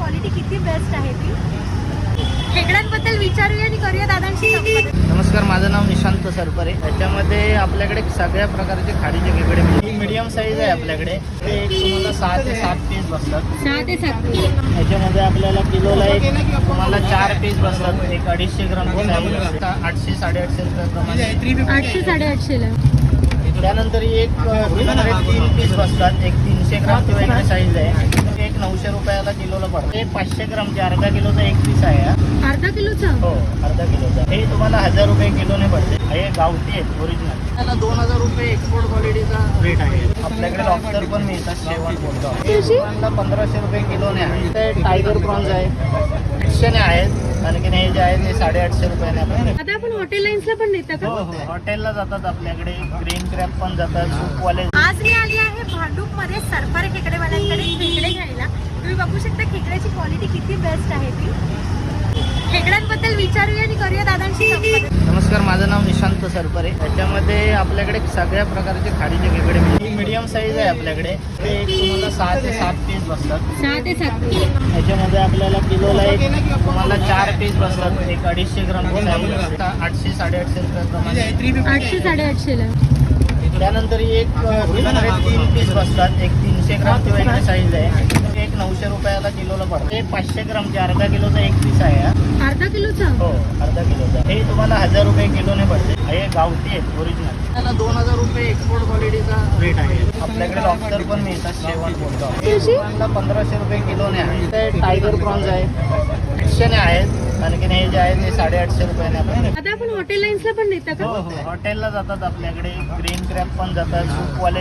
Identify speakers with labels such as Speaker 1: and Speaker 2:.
Speaker 1: Quality किती best आहे ती खेकड्यांबद्दल विचारूया आणि करूया दादांशी संवाद.
Speaker 2: नमस्कार, माझं नाव निशांत सरपरे. त्याच्यामध्ये आपल्याकडे सगळ्या प्रकारचे खाडीचे खेकडे मिळतात. मीडियम साईज आहे आपल्याकडे. ते एक तुम्हाला 6 ते 7 पीस बसतात.
Speaker 1: 6 ते 7
Speaker 2: ह्याच्यामध्ये आपल्याला किलोला एक तुम्हाला 4 पीस बसतात. एक 250 ग्राम 800 850 रुपयाप्रमाणे
Speaker 1: 800 850 ला.
Speaker 2: त्यानंतर एक तुम्हाला 3 पीस बसतात. एक 300 ग्राम किंवा एक साईज आहे. एक 900 रुपयाला किलोला पडतं. हे 500 ग्रामचे अर्धा किलोचा एक पीस आहे.
Speaker 1: अर्धा किलोचा
Speaker 2: हो, अर्धा किलोचा. हे तुम्हाला 1000 रुपये किलोने पडते. हे गावठी आहेत ओरिजिनल. त्याला 2000 रुपये एक्सपोर्ट क्वालिटीचा रेट आहे. आपल्याकडे लॉबस्टर पण मिळतात. शेवण बोलतो शेवणला 1500 रुपये किलोने आहे. ते टायगर प्रॉन्स आहे, 800 आहेत. आणखी हे जे आहे ते 850 रुपयाने आपण.
Speaker 1: आता आपण हॉटेल लाईन्सला पण नेता का?
Speaker 2: हो, हॉटेलला जातात आपल्याकडे. ग्रीन क्रॅप पण जातात, सूपवाले.
Speaker 1: आज मी आली आहे भांडूप मध्ये सरफारे खेकडेवाल्यांकडे खेकडे घ्यायला. तुम्ही बघू शकता खेकड्याची क्वालिटी किती बेस्ट आहे ती खेकड्यांबद्दल विचारूया आणि करूया दादांशी संवाद.
Speaker 2: नमस्कार, माझं नाव निशांत सरपरे. त्याच्यामध्ये आपल्याकडे सगळ्या प्रकारचे खाडीचे खेकडे मिळतात. मीडियम साईज आहे आपल्याकडे. ते एक तुम्हाला 6 ते 7 पीस बसतात.
Speaker 1: 6 ते 7
Speaker 2: ह्याच्यामध्ये आपल्याला किलोला एक तुम्हाला 4 पीस बसतात. एक 250 ग्राम 800 850 रुपयाप्रमाणे
Speaker 1: 800 850 ला.
Speaker 2: त्यानंतर एक तुम्हाला 3 पीस बसतात. एक 300 ग्राम किंवा एक साईज आहे. एक 900 रुपयाला किलोला पडतं. हे 500 ग्रामचे अर्धा किलोचा एक पीस आहे.
Speaker 1: अर्धा किलोचा
Speaker 2: हो, अर्धा किलोचा. हे तुम्हाला 1000 रुपये किलोने पडते. हे गावठी आहेत ओरिजिनल. त्याला 2000 रुपये एक्सपोर्ट क्वालिटीचा रेट आहे. आपल्याकडे लॉबस्टर पण मिळतात. शेवण बोलतो शेवणला 1500 रुपये किलोने आहे. ते टायगर प्रॉन्स आहे, 800 आहेत. आणखी हे जे आहे ते 850 रुपयाने आपण.
Speaker 1: आता आपण हॉटेल लाईन्सला पण नेता का?
Speaker 2: हो, हॉटेलला जातात आपल्याकडे. ग्रीन क्रॅप पण जातात, सूपवाले.